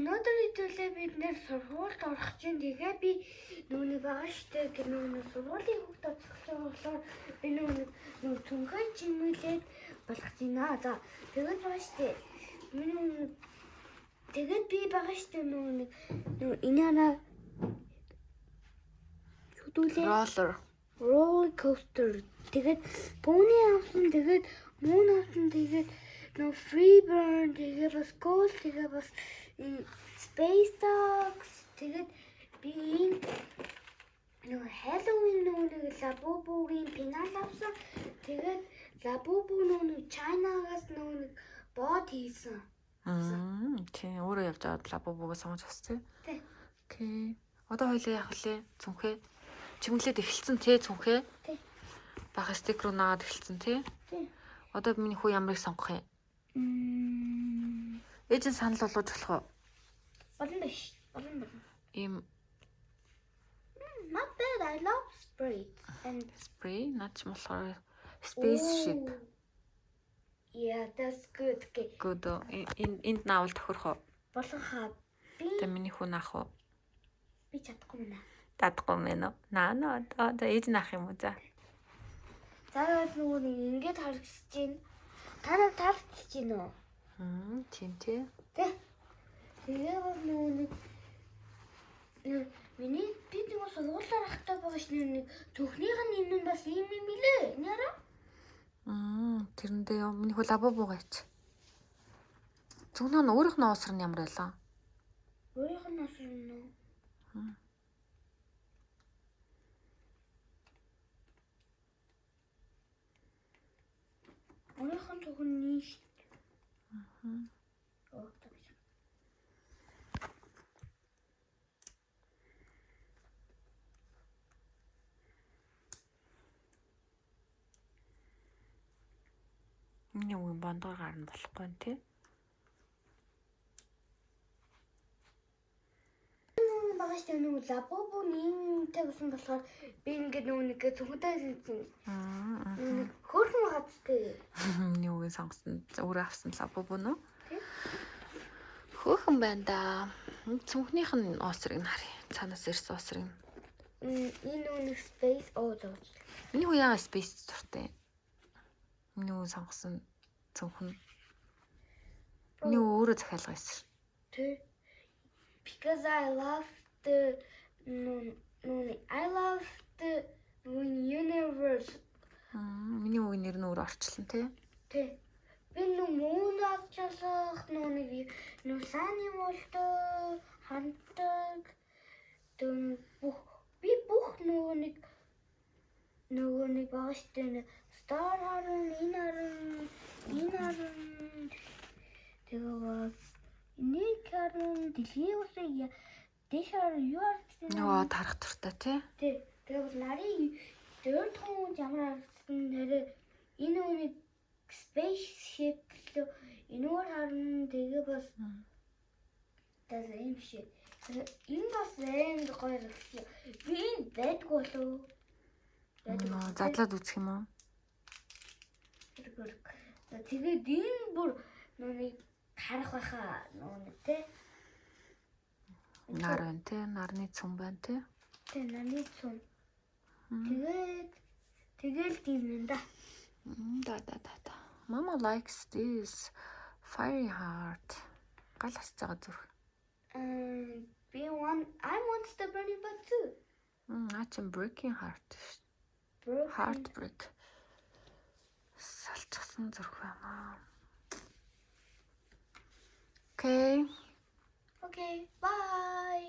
Өнөөдөр хэдүүлээ бид нэр сургуульд орох чинь тэгээ би нүуний байгаа штэ гэх нүуний сургуулийн хүүхд тоцох болохоор би нүуний түнхэн чимүүлээд болох гинэ. За тэгээд байгаа штэ. Тэгээд би байгаа штэ нүуний инээна Roller coaster. Тэгээд pony авсан, тэгээд moon авсан, тэгээд free burn, тэгээд бас gold, тэгээд бас space dogs, тэгээд би Halloween Labubu-гийн пенал авсан. Тэгээд Labubu China-гаас бод хийсэн. Тийм өөрөө явж аваад Labubu-гоо сонгож авсан тий. Окей. Одоо хоёлаа явах лээ. Цүнхээ. Чимглээд эхэлсэн тий цүнхээ. Тий. Бага стик руу наад эхэлсэн тий. Тий. Одоо миний хүү ямарыг сонгох юм? Ээж нь санал болгож болох уу? Болно биш. Болно. Им Not bad. I love spray. And spray наач болохоор spaceship. Yeah, that's good. Okay. Good. Энд наавал тохирох уу? Болгохаа. Тэ миний хүү наах уу? Би чадахгүй мэнэ. Татахгүй мэнэ. Наа одоо ээж наах юм уу за? Цаагаас нөгөө ингэж харагдаж байна. Танаа таалагдаж байна уу? Тийм тий. Тэ. Тэгээ нөгөө миний би нөгөө сургуулиар ахтай байгаа ш нэг төхнийх нь юм бас юм билээ. Няраа. Тэрэндээ миний хүү Labubu гайч. Зөвхөн өөрийнх нь уусар нь ямар байлаа? Өөрийнх нь уусар нь үү? Өөрийнх нь зөвхөн нийш. Миний үн бандгаар гарна болохгүй нь тий. Багш нөгөө Labubu нийгэмтэй болсон болохоор би ингээд нөгөө зөвхөнтэй хөөрхөн хацтай. Миний үн сонгосон өөрөө авсан Labubu нөө. Хөөхөн байна да. Цүнхнийх нь уусрыг харъя. Цаанаас ирсэн уусрыг. Энэ нөгөө space зовж. Миний хүү яа space дуртай. Миний үн сонгосон цүнхэн. Миний өөрөө захиалга хийсэн. Тэ. Because I love the universe. Миний үгийн нэр нь өөрөө орчлон тий. Тэ. Би мөн авчлах нөгөө саны молтой хамтдаг би бүх нөгөө нэг багштай Star харан энэ харан тэгээд нэг харан дэлхийн усыг дэшаар юу арчсан Нөгөө тарах туртай тий. Тий. Тэгээд нарийн дөрөв хүн ямар арчсан нэрээ энэ үнийг spaceship лөө энүүгээр харна тэгээ бас tas юм шиг. Энэ бас амар гоё л. Би энэ байдгүй болов. Задлаад үзэх юм уу? Тэгээд энэ бүр нүуний харах байхаа нүуний те. Нар байна те, нарны цүм байна те. Тэ нарны цүм. Тэгэл тийм юм да. Да. Mama likes this fiery heart. Гал хасж байгаа зүрх. I want the burning butt too. Наачин breaking heart. Heartbreak. Салчсан зүрх байна. Okay. Okay, bye.